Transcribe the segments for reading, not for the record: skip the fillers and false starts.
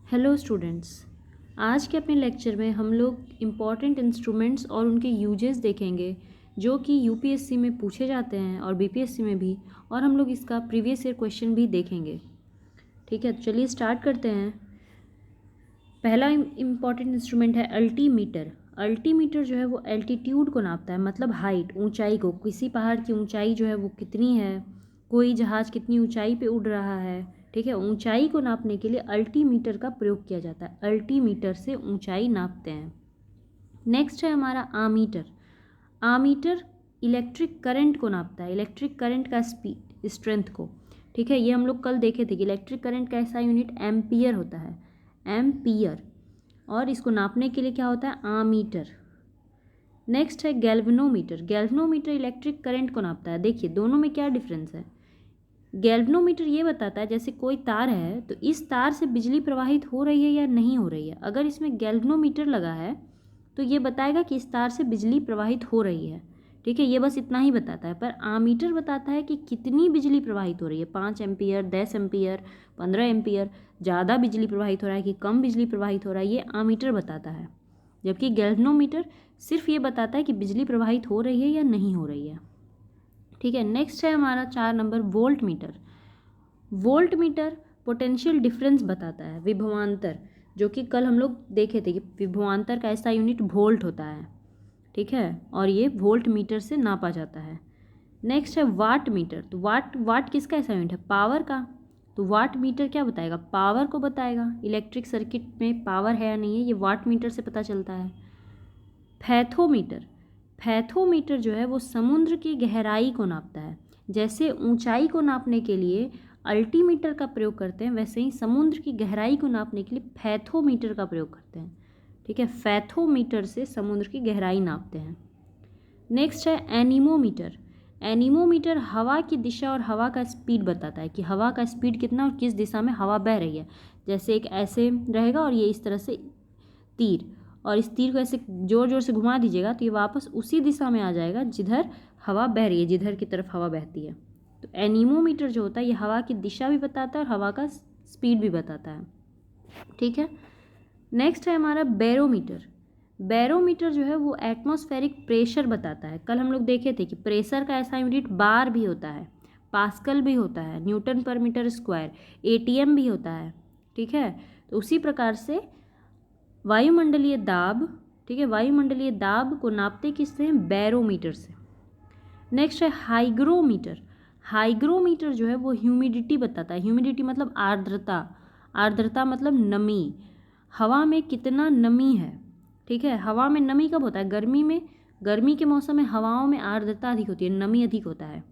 Hello students. आज के अपने लेक्चर में हम लोग इम्पॉर्टेंट इंस्ट्रूमेंट्स और उनके यूजेस देखेंगे जो कि यूपीएससी में पूछे जाते हैं और बीपीएससी में भी, और हम लोग इसका प्रीवियस ईयर क्वेश्चन भी देखेंगे। ठीक है, तो चलिए स्टार्ट करते हैं। पहला इम्पॉर्टेंट इंस्ट्रूमेंट है अल्टीमीटर। अल्टीमीटर जो है वो एल्टीट्यूड को नापता है, मतलब हाइट, ऊंचाई को। किसी पहाड़ की ऊंचाई जो है वो कितनी है, कोई जहाज़ कितनी ऊंचाई पे उड़ रहा है, ठीक है, ऊंचाई को नापने के लिए अल्टीमीटर का प्रयोग किया जाता है। अल्टीमीटर से ऊंचाई नापते हैं। नेक्स्ट है हमारा आमीटर। आमीटर इलेक्ट्रिक करंट को नापता है, इलेक्ट्रिक करंट का स्पीड, स्ट्रेंथ को। ठीक है, ये हम लोग कल देखे थे कि इलेक्ट्रिक करंट का ऐसा यूनिट एम्पियर होता है, एम्पियर, और इसको नापने के लिए क्या होता है, आमीटर। नेक्स्ट है गैल्वेनोमीटर। गैल्वेनोमीटर इलेक्ट्रिक करंट को नापता है। देखिए दोनों में क्या डिफरेंस है। गैल्वेनोमीटर ये बताता है जैसे कोई तार है तो इस तार से बिजली प्रवाहित हो रही है या नहीं हो रही है। अगर इसमें गैल्वेनोमीटर लगा है तो ये बताएगा कि इस तार से बिजली प्रवाहित हो रही है। ठीक है, ये बस इतना ही बताता है। पर आमीटर बताता है कि कितनी बिजली प्रवाहित हो रही है, 5 एम्पियर, 10 एम्पियर, 15 एम्पियर, ज़्यादा बिजली प्रवाहित हो रहा है कि कम बिजली प्रवाहित हो रहा है, ये आमीटर बताता है। जबकि गैल्वेनोमीटर सिर्फ ये बताता है कि बिजली प्रवाहित हो रही है या नहीं हो रही है। ठीक है, नेक्स्ट है हमारा 4 number volt meter. Volt meter potential difference बताता है, विभवांतर, जो कि कल हम लोग देखे थे कि विभवांतर का ऐसा यूनिट वोल्ट होता है। ठीक है, और ये वोल्ट मीटर से नापा जाता है। नेक्स्ट है वाट मीटर। तो वाट किसका ऐसा यूनिट है, पावर का। तो वाट मीटर क्या बताएगा, पावर को बताएगा। इलेक्ट्रिक सर्किट में पावर है या नहीं है, ये वाट मीटर से पता चलता है। फैथोमीटर। फैथोमीटर जो है वो समुद्र की गहराई को नापता है। जैसे ऊंचाई को नापने के लिए अल्टीमीटर का प्रयोग करते हैं, वैसे ही समुद्र की गहराई को नापने के लिए फैथोमीटर का प्रयोग करते हैं। ठीक है, फैथोमीटर से समुद्र की गहराई नापते हैं। नेक्स्ट है एनीमोमीटर। एनीमोमीटर हवा की दिशा और हवा का स्पीड बताता है कि हवा का स्पीड कितना और किस दिशा में हवा बह रही है। जैसे एक ऐसे रहेगा और ये इस तरह से तीर, और इस तीर को ऐसे जोर जोर से घुमा दीजिएगा तो ये वापस उसी दिशा में आ जाएगा जिधर हवा बह रही है, जिधर की तरफ हवा बहती है। तो एनीमोमीटर जो होता है ये हवा की दिशा भी बताता है और हवा का स्पीड भी बताता है। ठीक है, नेक्स्ट है हमारा बैरोमीटर। बैरोमीटर जो है वो एटमॉस्फेरिक प्रेशर बताता है। कल हम लोग देखे थे कि प्रेशर का ऐसा यूनिट बार भी होता है, पास्कल भी होता है, न्यूटन पर मीटर स्क्वायर, एटीएम भी होता है। ठीक है, तो उसी प्रकार से वायुमंडलीय दाब, ठीक है, वायुमंडलीय दाब को नापते किससे हैं, बैरोमीटर से। नेक्स्ट है हाइग्रोमीटर। हाइग्रोमीटर जो है वो ह्यूमिडिटी बताता है। ह्यूमिडिटी मतलब आर्द्रता, आर्द्रता मतलब नमी, हवा में कितना नमी है। ठीक है, हवा में नमी कब होता है, गर्मी में। गर्मी के मौसम में हवाओं में आर्द्रता अधिक होती है, नमी अधिक होता है,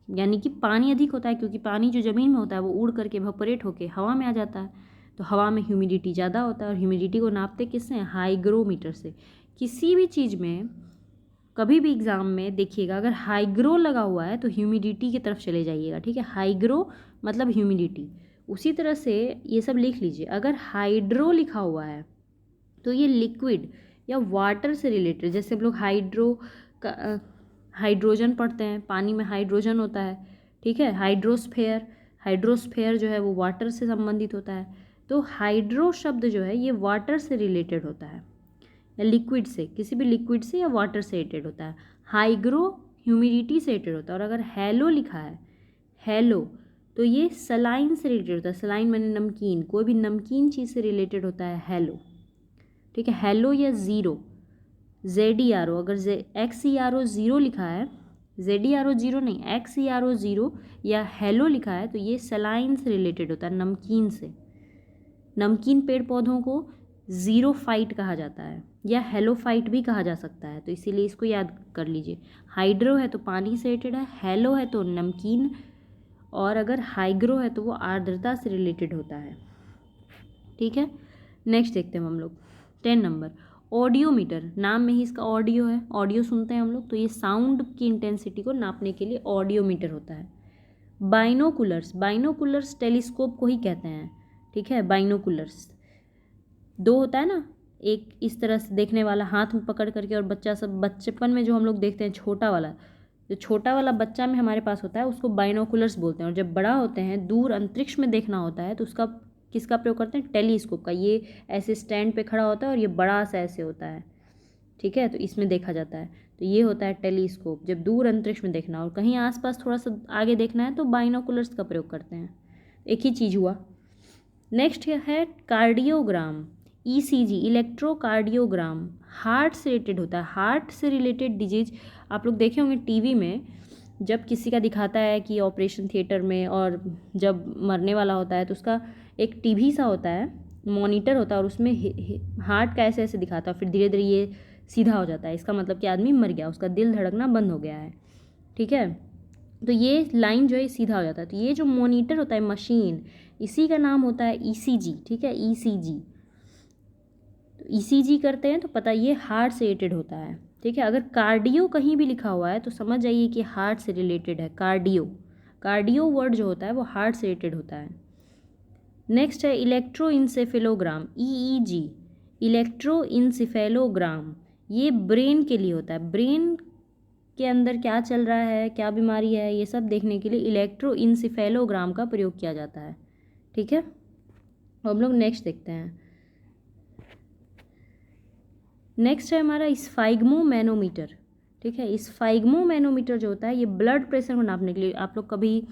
यानी कि पानी अधिक होता है, क्योंकि पानी जो ज़मीन में होता है वो उड़ करके इवेपोरेट होकर हवा में आ जाता है। तो हवा में ह्यूमिडिटी ज़्यादा होता है, और ह्यूमिडिटी को नापते किससे, हाइग्रोमीटर से। किसी भी चीज़ में कभी भी एग्ज़ाम में देखिएगा अगर हाइग्रो लगा हुआ है तो ह्यूमिडिटी की तरफ चले जाइएगा। ठीक है, हाइग्रो मतलब ह्यूमिडिटी। उसी तरह से ये सब लिख लीजिए, अगर हाइड्रो लिखा हुआ है तो ये लिक्विड या वाटर से रिलेटेड, जैसे हम लोग हाइड्रो का हाइड्रोजन पढ़ते हैं, पानी में हाइड्रोजन होता है। ठीक है, हाइड्रोस्फेयर, हाइड्रोस्फेयर जो है वो वाटर से संबंधित होता है। तो हाइड्रो शब्द जो है ये वाटर से रिलेटेड होता है, या लिक्विड से, किसी भी लिक्विड से या वाटर से रिलेटेड होता है। हाइग्रो ह्यूमिडिटी से रिलेटेड होता है। और अगर हेलो लिखा है, हेलो, तो ये सलाइन से रिलेटेड होता है। सलाइन माने नमकीन, कोई भी नमकीन चीज़ से रिलेटेड होता है हेलो। ठीक है, हेलो या ज़ीरो, ZERO, अगर XERO ज़ीरो लिखा है, ZERO ज़ीरो नहीं, XERO ज़ीरो या हेलो लिखा है तो ये सलाइन से रिलेटेड होता है, नमकीन से। नमकीन पेड़ पौधों को ज़ीरोफाइट कहा जाता है या हेलोफाइट भी कहा जा सकता है, तो इसीलिए इसको याद कर लीजिए। हाइड्रो है तो पानी से रिलेटेड है, हेलो है तो नमकीन, और अगर हाइग्रो है तो वो आर्द्रता से रिलेटेड होता है। ठीक है, नेक्स्ट देखते हैं हम लोग 10 नंबर ऑडियोमीटर। नाम में ही इसका ऑडियो है, ऑडियो सुनते हैं हम लोग, तो ये साउंड की इंटेंसिटी को नापने के लिए ऑडियोमीटर होता है। बाइनोकुलर्स, बाइनोकुलर्स टेलीस्कोप को ही कहते हैं। ठीक है, बाइनोकुलर्स दो होता है ना, एक इस तरह से देखने वाला हाथ में पकड़ करके, और बच्चा सब बचपन में जो हम लोग देखते हैं छोटा वाला, जो छोटा वाला बच्चा में हमारे पास होता है उसको बाइनोकुलर्स बोलते हैं। और जब बड़ा होते हैं, दूर अंतरिक्ष में देखना होता है, तो उसका किसका प्रयोग करते हैं? टेलीस्कोप का। ये ऐसे स्टैंड पे खड़ा होता है और ये बड़ा सा ऐसे होता है, ठीक है, तो इसमें देखा जाता है। तो ये होता है टेलीस्कोप, जब दूर अंतरिक्ष में देखना हो और कहीं आसपास थोड़ा सा आगे देखना है तो बाइनोकुलर्स का प्रयोग करते हैं। एक ही चीज़ हुआ। नेक्स्ट है कार्डियोग्राम, ईसीजी, इलेक्ट्रोकार्डियोग्राम, हार्ट से रिलेटेड होता है। हार्ट से रिलेटेड डिजीज आप लोग देखे होंगे टीवी में, जब किसी का दिखाता है कि ऑपरेशन थिएटर में, और जब मरने वाला होता है तो उसका एक टीवी सा होता है, मॉनिटर होता है, और उसमें हार्ट का ऐसे ऐसे दिखाता है, फिर धीरे धीरे ये सीधा हो जाता है। इसका मतलब कि आदमी मर गया, उसका दिल धड़कना बंद हो गया है, ठीक है। तो ये लाइन जो है सीधा हो जाता है। तो ये जो मॉनिटर होता है, मशीन, इसी का नाम होता है ईसीजी, ठीक है, ईसीजी। तो ईसीजी करते हैं तो पता ये हार्ट से रिलेटेड होता है, ठीक है। अगर कार्डियो कहीं भी लिखा हुआ है तो समझ जाइए कि हार्ट से रिलेटेड है। कार्डियो, कार्डियो वर्ड जो होता है वो हार्ट से रिलेटेड होता है। नेक्स्ट है इलेक्ट्रोइंसेफेलोग्राम, ईईजी, इलेक्ट्रोइंसेफेलोग्राम, ये ब्रेन के लिए होता है। ब्रेन के अंदर क्या चल रहा है, क्या बीमारी है, ये सब देखने के लिए इलेक्ट्रोइंसेफेलोग्राम का प्रयोग किया जाता है, ठीक है। हम लोग नेक्स्ट देखते हैं। नेक्स्ट है हमारा स्फाइग्मोमैनोमीटर, ठीक है। स्फाइग्मोमैनोमीटर जो होता है ये ब्लड प्रेशर को नापने के लिए, आप लोग कभी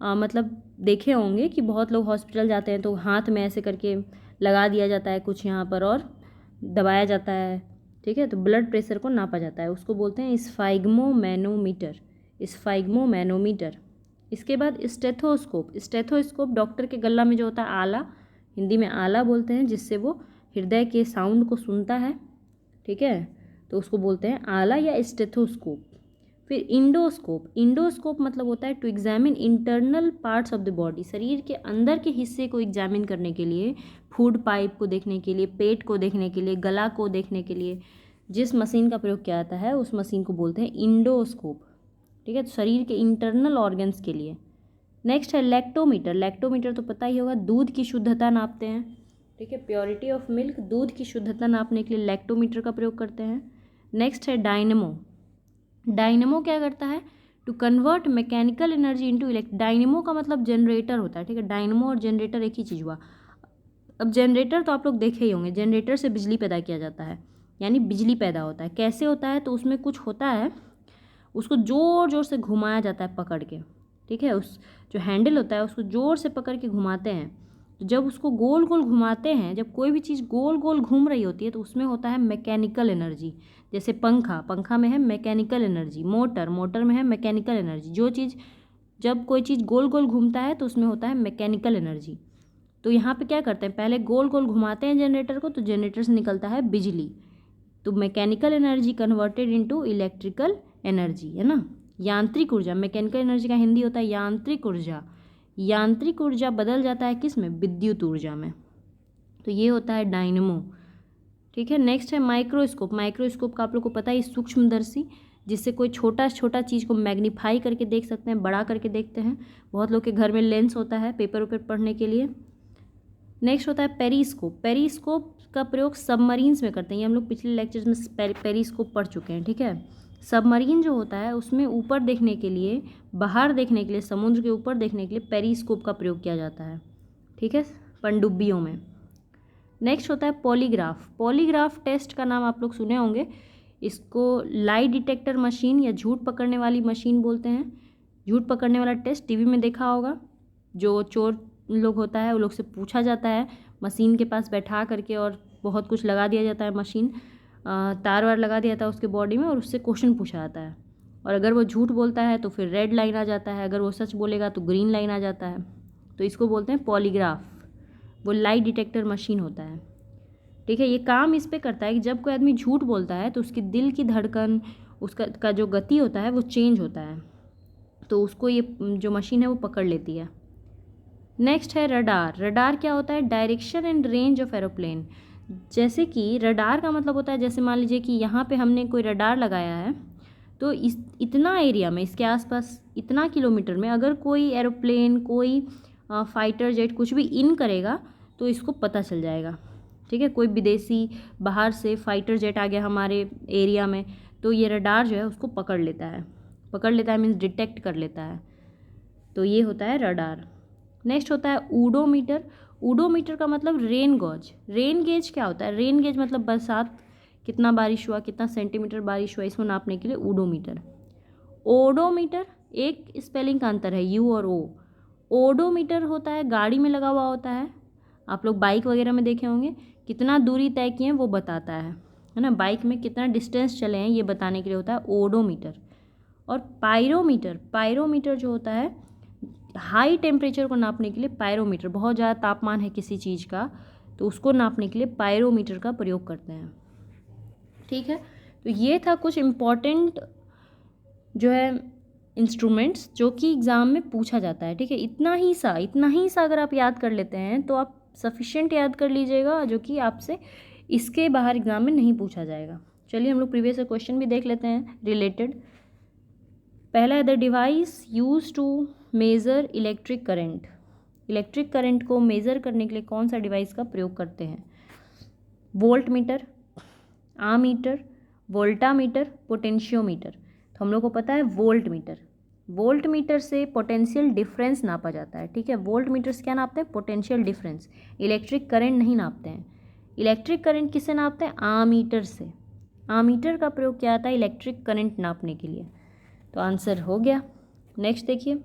मतलब देखे होंगे कि बहुत लोग हॉस्पिटल जाते हैं तो हाथ में ऐसे करके लगा दिया जाता है कुछ यहाँ पर और दबाया जाता है, ठीक है। तो ब्लड प्रेशर को नापा जाता है, उसको बोलते हैं स्फाइग्मोमैनोमीटर, स्फाइग्मोमैनोमीटर। इसके बाद स्टेथोस्कोप, स्टेथोस्कोप डॉक्टर के गला में जो होता है आला, हिंदी में आला बोलते हैं, जिससे वो हृदय के साउंड को सुनता है, ठीक है, तो उसको बोलते हैं आला या स्टेथोस्कोप। फिर इंडोस्कोप, इंडोस्कोप मतलब होता है to examine internal parts of the body, शरीर के अंदर के हिस्से को एग्जामिन करने के लिए, फूड पाइप को देखने के लिए, पेट को देखने के लिए, गला को देखने के लिए जिस मशीन का प्रयोग किया जाता है उस मशीन को बोलते हैं इंडोस्कोप, ठीक है, तो शरीर के इंटरनल ऑर्गन्स के लिए। नेक्स्ट है लैक्टोमीटर, लैक्टोमीटर तो पता ही होगा, दूध की शुद्धता नापते हैं, ठीक है, प्योरिटी ऑफ मिल्क, दूध की शुद्धता नापने के लिए लैक्टोमीटर का प्रयोग करते हैं। नेक्स्ट है डायनेमो, डायनेमो क्या करता है? To convert mechanical energy into dynamo का मतलब जनरेटर होता है, ठीक है, डायनेमो और जनरेटर एक ही चीज़ हुआ। अब जनरेटर तो आप लोग देखे ही होंगे, जनरेटर से बिजली पैदा किया जाता है, यानी बिजली पैदा होता है। कैसे होता है? तो उसमें कुछ होता है, उसको ज़ोर ज़ोर से घुमाया जाता है पकड़ के, ठीक है, उस जो हैंडल होता है उसको ज़ोर से पकड़ के घुमाते हैं। तो जब उसको गोल गोल घुमाते हैं, जब कोई भी चीज़ गोल गोल घूम रही होती है तो उसमें होता है मैकेनिकल एनर्जी। जैसे पंखा, पंखा में है मैकेनिकल एनर्जी, मोटर, मोटर में है मैकेनिकल एनर्जी। जो चीज़, जब कोई चीज़ गोल गोल घूमता है तो उसमें होता है मैकेनिकल एनर्जी। तो यहाँ पे क्या करते हैं, पहले गोल गोल घुमाते हैं जनरेटर को, तो जनरेटर से निकलता है बिजली, तो mechanical energy converted into electrical energy, है ना। यांत्रिक ऊर्जा, मैकेनिकल एनर्जी का हिंदी होता है यांत्रिक ऊर्जा, यांत्रिक ऊर्जा बदल जाता है किस में? विद्युत ऊर्जा में। तो ये होता है डायनेमो, ठीक है। नेक्स्ट है माइक्रोस्कोप, माइक्रोस्कोप का आप लोग को पता है सूक्ष्मदर्शी, जिससे कोई छोटा छोटा चीज़ को मैग्नीफाई करके देख सकते हैं, बड़ा करके देखते हैं। बहुत लोग के घर में लेंस होता है पेपर वेपर पढ़ने के लिए। नेक्स्ट होता है पेरिस्कोप, पेरिस्कोप का प्रयोग सबमरीन्स में करते हैं, ये हम लोग पिछले लेक्चर्स में पेरिस्कोप पढ़ चुके हैं, ठीक है। सबमरीन जो होता है उसमें ऊपर देखने के लिए, बाहर देखने के लिए, समुद्र के ऊपर देखने के लिए पेरिस्कोप का प्रयोग किया जाता है, ठीक है, पनडुब्बियों में। नेक्स्ट होता है पॉलीग्राफ, पॉलीग्राफ टेस्ट का नाम आप लोग सुने होंगे, इसको लाई डिटेक्टर मशीन या झूठ पकड़ने वाली मशीन बोलते हैं। झूठ पकड़ने वाला टेस्ट टीवी में देखा होगा, जो चोर लोग होता है वो लोग से पूछा जाता है मशीन के पास बैठा करके, और बहुत कुछ लगा दिया जाता है, मशीन तार वार लगा दिया जाता है उसके बॉडी में, और उससे क्वेश्चन पूछा जाता है, और अगर वो झूठ बोलता है तो फिर रेड लाइन आ जाता है, अगर वो सच बोलेगा तो ग्रीन लाइन आ जाता है। तो इसको बोलते हैं पॉलीग्राफ, वो लाई डिटेक्टर मशीन होता है, ठीक है। ये काम इस पे करता है कि जब कोई आदमी झूठ बोलता है तो उसके दिल की धड़कन, उसका जो गति होता है वो चेंज होता है, तो उसको ये जो मशीन है वो पकड़ लेती है। नेक्स्ट है रडार, रडार क्या होता है? Direction and range of aeroplane. जैसे कि रडार का मतलब होता है, जैसे मान लीजिए कि यहाँ पे हमने कोई रडार लगाया है, तो इस इतना एरिया में, इसके आसपास इतना किलोमीटर में अगर कोई एरोप्लेन, कोई फाइटर जेट कुछ भी इन करेगा तो इसको पता चल जाएगा, ठीक है। कोई विदेशी बाहर से फाइटर जेट आ गया हमारे एरिया में, तो ये रडार जो है उसको पकड़ लेता है, पकड़ लेता है मीन्स डिटेक्ट कर लेता है, तो ये होता है रडार। नेक्स्ट होता है ऊडोमीटर, ओडोमीटर का मतलब रेन गॉज। रेन गेज क्या होता है? रेन गेज मतलब बरसात, कितना बारिश हुआ, कितना सेंटीमीटर बारिश हुआ, इसको नापने के लिए ओडोमीटर। ओडोमीटर एक स्पेलिंग का अंतर है, यू और ओ। ओडोमीटर होता है गाड़ी में लगा हुआ होता है, आप लोग बाइक वगैरह में देखे होंगे, कितना दूरी तय किए हैं वो बताता है ना, बाइक में कितना डिस्टेंस चले हैं ये बताने के लिए होता है ओडोमीटर। और पायरोमीटर, पायरोमीटर जो होता है हाई टेम्परेचर को नापने के लिए पायरोमीटर, बहुत ज़्यादा तापमान है किसी चीज़ का तो उसको नापने के लिए पायरोमीटर का प्रयोग करते हैं। ठीक है, तो ये था कुछ इम्पॉर्टेंट जो है इंस्ट्रूमेंट्स जो कि एग्ज़ाम में पूछा जाता है। ठीक है, इतना ही सा अगर आप याद कर लेते हैं तो आप सफिशिएंट याद कर लीजिएगा, जो कि आपसे इसके बाहर एग्ज़ाम में नहीं पूछा जाएगा। चलिए हम लोग प्रीवियस क्वेश्चन भी देख लेते हैं रिलेटेड। पहला है the device use to measure electric current. Electric current को मेज़र करने के लिए कौन सा डिवाइस का प्रयोग करते हैं? Volt meter, ammeter, voltameter, potentiometer. तो हम लोग को पता है वोल्ट मीटर। वोल्ट मीटर से पोटेंशियल डिफरेंस नापा जाता है। ठीक है, वोल्ट मीटर से क्या नापते हैं? Potential difference. इलेक्ट्रिक करंट नहीं नापते हैं। इलेक्ट्रिक करंट किससे नापते हैं? आमीटर से। आमीटर का प्रयोग किया जाता है इलेक्ट्रिक करंट नापने के लिए। तो आंसर हो गया। नेक्स्ट देखिए,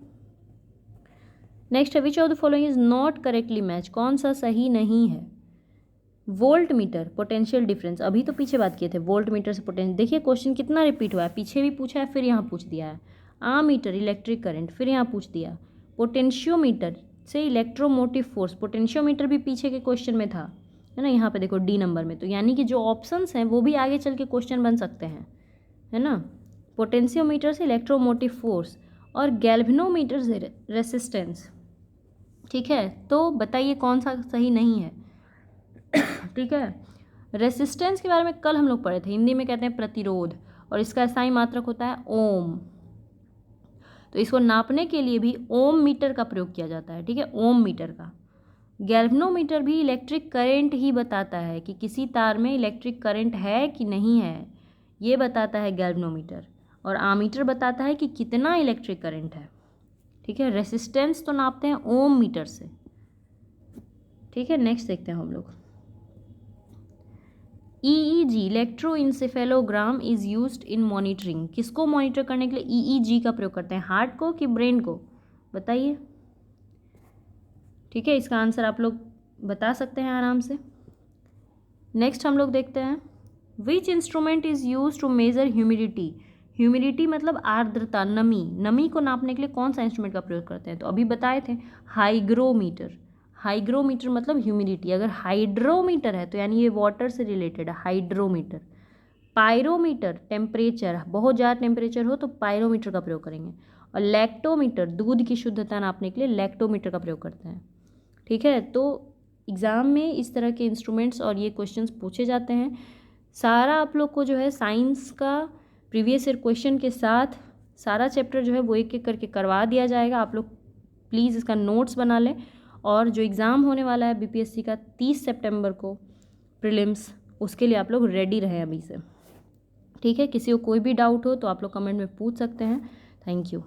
नेक्स्ट है which of the following is not correctly match. कौन सा सही नहीं है? वोल्ट मीटर पोटेंशियल डिफरेंस, अभी तो पीछे बात किए थे वोल्ट मीटर से पोटेंशियल। देखिए क्वेश्चन कितना रिपीट हुआ है, पीछे भी पूछा है फिर यहाँ पूछ दिया है। आमीटर इलेक्ट्रिक करंट, फिर यहाँ पूछ दिया। पोटेंशियोमीटर से इलेक्ट्रोमोटिव फोर्स, पोटेंशियोमीटर भी पीछे के क्वेश्चन में था, है ना, यहाँ पे देखो डी नंबर में। तो यानी कि जो ऑप्शंस हैं वो भी आगे चल के क्वेश्चन बन सकते हैं, है ना। पोटेंशियोमीटर से इलेक्ट्रोमोटिव फोर्स और गैल्वेनोमीटर से रेसिस्टेंस। ठीक है, तो बताइए कौन सा सही नहीं है? ठीक है, रेसिस्टेंस के बारे में कल हम लोग पढ़े थे, हिंदी में कहते हैं प्रतिरोध, और इसका स्थायी मात्रक होता है ओम। तो इसको नापने के लिए भी ओम मीटर का प्रयोग किया जाता है। ठीक है, ओम मीटर का। गैल्वेनोमीटर भी इलेक्ट्रिक करंट ही बताता है कि किसी तार में इलेक्ट्रिक करंट है कि नहीं है, ये बताता है गैल्वेनोमीटर। और आमीटर बताता है कि कितना इलेक्ट्रिक करंट है। ठीक है, रेसिस्टेंस तो नापते हैं ओम मीटर से। ठीक है, नेक्स्ट देखते हैं हम लोग। EEG electroencephalogram is used in monitoring. किसको मॉनिटर करने के लिए EEG का प्रयोग करते हैं? हार्ट को कि ब्रेन को? बताइए। ठीक है, इसका आंसर आप लोग बता सकते हैं आराम से। नेक्स्ट हम लोग देखते हैं which instrument is use to measure humidity. Humidity मतलब आर्द्रता, नमी। नमी को नापने के लिए कौन सा इंस्ट्रूमेंट का प्रयोग करते हैं? तो अभी बताए थे हाइग्रोमीटर। हाइग्रोमीटर मतलब ह्यूमिडिटी। अगर हाइड्रोमीटर है तो यानी ये वाटर से रिलेटेड है, हाइड्रोमीटर। पायरोमीटर टेम्परेचर, बहुत ज़्यादा टेम्परेचर हो तो पायरोमीटर का प्रयोग करेंगे। और लैक्टोमीटर दूध की शुद्धता नापने के लिए लैक्टोमीटर का प्रयोग करते हैं। ठीक है, तो एग्ज़ाम में इस तरह के इंस्ट्रूमेंट्स और ये क्वेश्चंस पूछे जाते हैं। सारा आप लोग को जो है साइंस का प्रीवियस ईयर क्वेश्चन के साथ सारा चैप्टर जो है वो एक एक करके करवा दिया जाएगा। आप लोग प्लीज़ इसका नोट्स बना लें। और जो एग्ज़ाम होने वाला है BPSC का 30 सितंबर को प्रीलिम्स, उसके लिए आप लोग रेडी रहें अभी से। ठीक है, किसी को कोई भी डाउट हो तो आप लोग कमेंट में पूछ सकते हैं। Thank you.